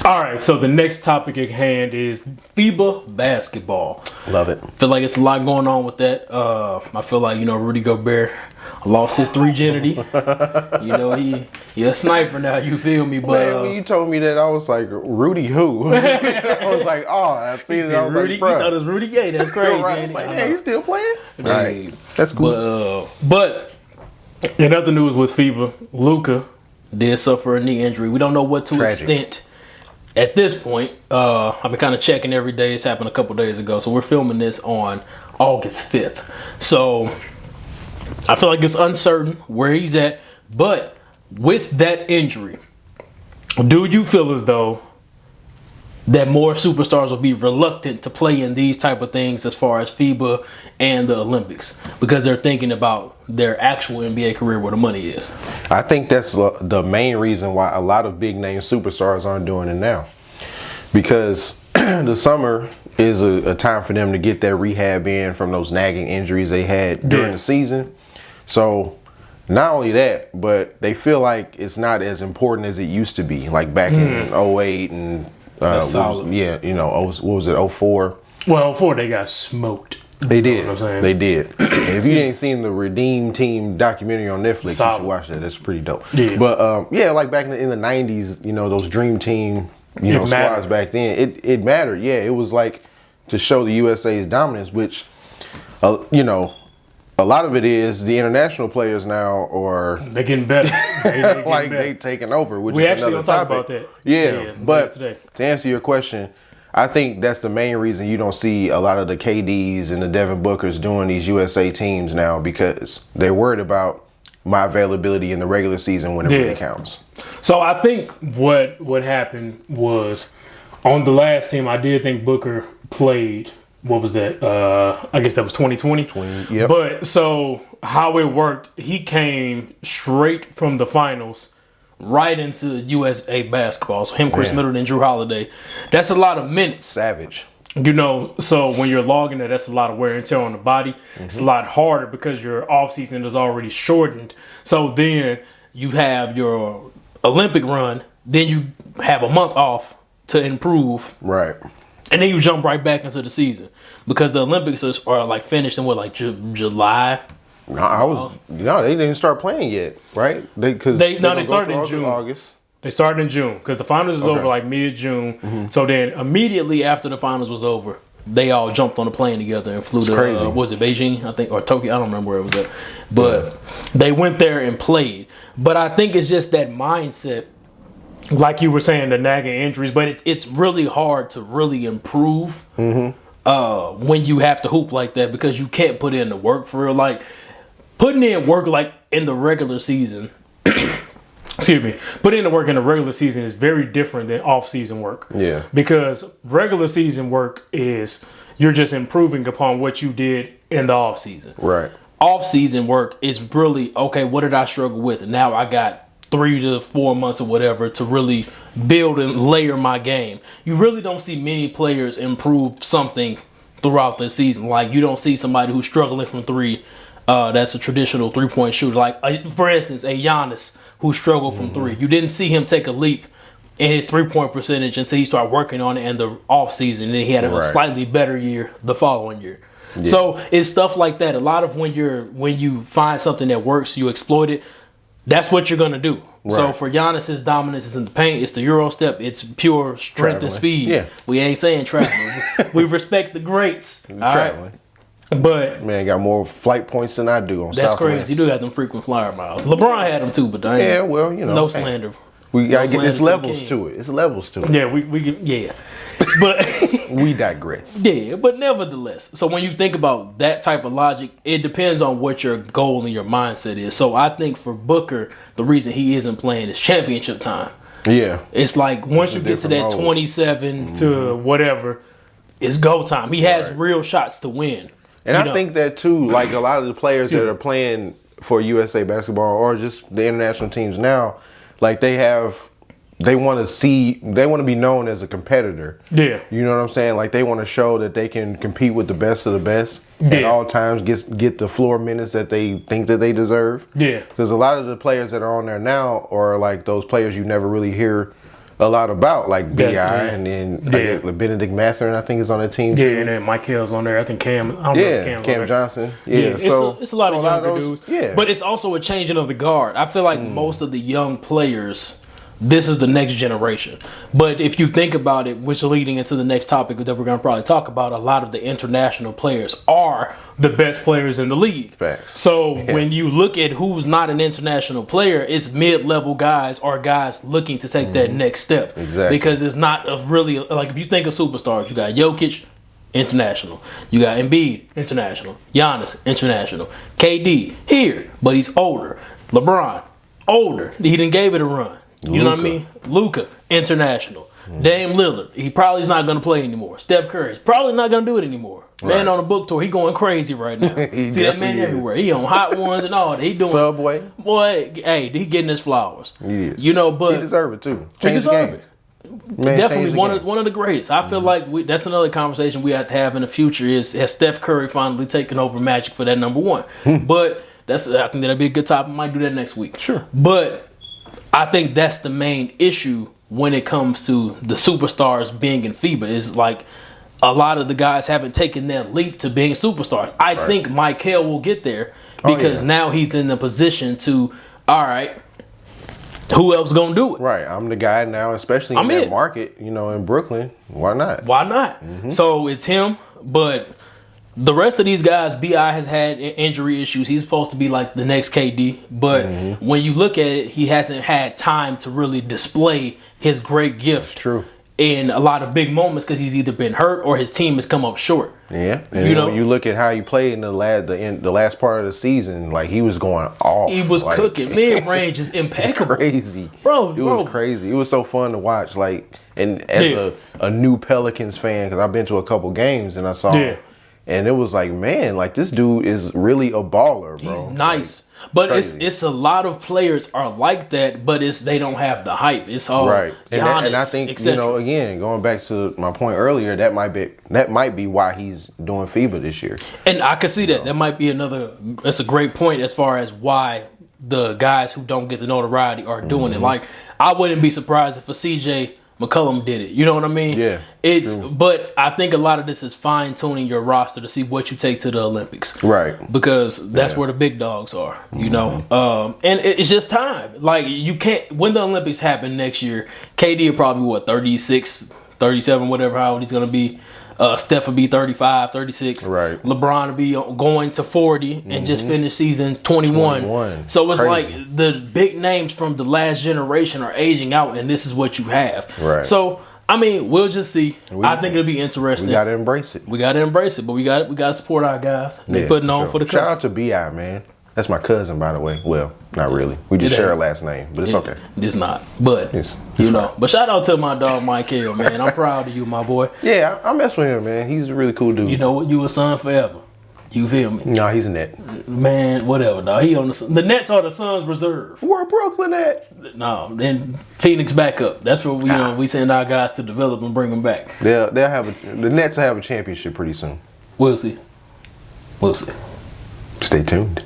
All right, so the next topic at hand is FIBA basketball. Love it. Feel like it's a lot going on with that. I feel like, Rudy Gobert lost his virginity. He a sniper now, you feel me? But man, when you told me that, I was like, Rudy who? I was like, oh, I see it. I was Rudy, like, bro. you thought it was Rudy Gay. That's crazy. Right. Like, hey, he's still playing? Right. That's cool. But in other news with FIBA, Luka did suffer a knee injury. We don't know what to extent at this point. I've been kind of checking every day. It's happened a couple days ago. So we're filming this on August 5th. So I feel like it's uncertain where he's at. But with that injury, do you feel as though that more superstars will be reluctant to play in these type of things as far as FIBA and the Olympics because they're thinking about their actual NBA career where the money is? I think that's the main reason why a lot of big name superstars aren't doing it now, because the summer is a time for them to get their rehab in from those nagging injuries they had during the season. So not only that, but they feel like it's not as important as it used to be, like back in 08 and what was it, 04? Well, 04 they got smoked. They did. You know what I'm saying? They did. And if you didn't seen the Redeem Team documentary on Netflix, you should watch that. That's pretty dope. Yeah. But like back in the 90s, those Dream Team, squads back then, it mattered. Yeah, it was like to show the USA's dominance, which, a lot of it is the international players now they're getting better. They taking over, which we is actually another gonna topic. talk about that. Yeah, but to answer your question, I think that's the main reason you don't see a lot of the KDs and the Devin Bookers doing these USA teams now, because they're worried about my availability in the regular season when it really counts. So I think what happened was on the last team, I did think Booker played. What was that? I guess that was 2020. Yep. But so how it worked, he came straight from the finals right into USA basketball. So him, Chris Middleton, Drew Holiday. That's a lot of minutes. Savage. So when you're logging it, that's a lot of wear and tear on the body. It's a lot harder because your off season is already shortened. So then you have your Olympic run, then you have a month off to improve. Right. And then you jump right back into the season because the Olympics are like finished in July. No, they didn't start playing yet, right? They started in June. August. They started in June because the finals is over like mid-June. So then immediately after the finals was over, they all jumped on a plane together and flew to was it Beijing, I think, or Tokyo? I don't remember where it was at. But they went there and played. But I think it's just that mindset. Like you were saying, the nagging injuries, but it's really hard to really improve when you have to hoop like that because you can't put in the work for real. Like putting in work like in the regular season, excuse me, putting in the work in the regular season is very different than off-season work. Yeah. Because regular season work is you're just improving upon what you did in the off-season. Right. Off-season work is really, okay, what did I struggle with? And now I got 3 to 4 months or whatever to really build and layer my game. You really don't see many players improve something throughout the season. Like you don't see somebody who's struggling from three. That's a traditional 3-point shooter. Like for instance, a Giannis who struggled from three. You didn't see him take a leap in his 3-point percentage until he started working on it in the off season. And then he had a slightly better year the following year. Yeah. So it's stuff like that. A lot of when you find something that works, you exploit it. That's what you're going to do. Right. So for Giannis, his dominance is in the paint. It's the Euro step. It's pure strength and speed. Yeah. We ain't saying traveling. We respect the greats. All right? But man got more flight points than I do on Southwest. That's crazy. You do have them frequent flyer miles. LeBron had them too, but they ain't. Well, no slander. We gotta get this levels to it. It's levels to it. Yeah, we but we digress. Yeah, but nevertheless, so when you think about that type of logic, it depends on what your goal and your mindset is. So I think for Booker, the reason he isn't playing is championship time. Yeah. It's like once you get to that 27 to whatever, it's go time. He has real shots to win. And I think that too, like a lot of the players that are playing for USA basketball or just the international teams now, like they want to be known as a competitor. Yeah. You know what I'm saying? Like they want to show that they can compete with the best of the best at all times, get the floor minutes that they think that they deserve. Yeah. Because a lot of the players that are on there now are like those players you never really hear a lot about, like Bi, yeah. and then Yeah. Benedict Mathurin, I think, is on the team. Yeah, too. and then Michael's on there. I think Cam. I don't know if Cam's on Cam there. Johnson. Yeah, it's a lot of younger those, dudes. Yeah, But it's also a changing of the guard. I feel like most of the young players, this is the next generation. But if you think about it, which is leading into the next topic that we're going to probably talk about, a lot of the international players are the best players in the league. Facts. So when you look at who's not an international player, it's mid-level guys or guys looking to take that next step. Exactly. Because it's not a really, like if you think of superstars, you got Jokic, international. You got Embiid, international. Giannis, international. KD, here, but he's older. LeBron, older. He didn't gave it a run. You know what I mean? Luka, international. Dame Lillard, he probably is not going to play anymore. Steph Curry, probably not going to do it anymore. Man on a book tour, he going crazy right now. See that man everywhere. He on Hot Ones and all that. He doing Subway. Boy, hey, he getting his flowers. Yeah. You know, but he deserve it too. he Change the deserve game. it. Man, Definitely change the one game. of the greatest. I feel like that's another conversation we have to have in the future. Is has Steph Curry finally taken over Magic for that number one? But I think that'd be a good topic. Might do that next week. Sure. But I think that's the main issue when it comes to the superstars being in FIBA. Is like a lot of the guys haven't taken that leap to being superstars. I think Michael will get there because now he's in the position to, all right, who else gonna do it? Right, I'm the guy now, especially in that market, in Brooklyn. Why not? Why not? So it's him, but the rest of these guys, B.I. has had injury issues. He's supposed to be like the next KD, but when you look at it, he hasn't had time to really display his great gift. True. In a lot of big moments because he's either been hurt or his team has come up short. Yeah, and when you look at how he played in the last part of the season, like he was going off. He was cooking. Mid range is impeccable. Crazy, bro. It was crazy. It was so fun to watch. Like, and as a new Pelicans fan, because I've been to a couple games and I saw him, and it was like, man, like this dude is really a baller, bro. He's nice. But it's a lot of players are like that, but they don't have the hype. It's all right. Giannis, and I think again, going back to my point earlier, that might be why he's doing FIBA this year. And I can see that. That might be that's a great point as far as why the guys who don't get the notoriety are doing it. Like I wouldn't be surprised if a CJ McCollum did it. You know what I mean? Yeah. But I think a lot of this is fine tuning your roster to see what you take to the Olympics. Right. Because that's where the big dogs are, you know? And it's just time. Like you can't, when the Olympics happen next year, KD will probably 36, 37, whatever, how old he's going to be. Steph will be 35, 36. Right. LeBron will be going to 40 and just finish season 21. So it's crazy. like the big names from the last generation are aging out, and this is what you have. Right. So, I mean, we'll just see. I think it'll be interesting. We got to embrace it. We got to embrace it, but we got to support our guys. They're putting on for the country. Shout out to B.I., man. That's my cousin, by the way. Well, not really. We just share a last name, but it's okay. It's not. But, It's you know. But shout out to my dog, Michael, man. I'm proud of you, my boy. Yeah, I mess with him, man. He's a really cool dude. You know what? You a son forever. You feel me? No, he's a net. Man, whatever, dog. He on the Nets are the Suns reserve. Where Brooklyn at? No, then Phoenix back up. That's where we send our guys to develop and bring them back. They'll have the Nets will have a championship pretty soon. We'll see. We'll see. Stay tuned.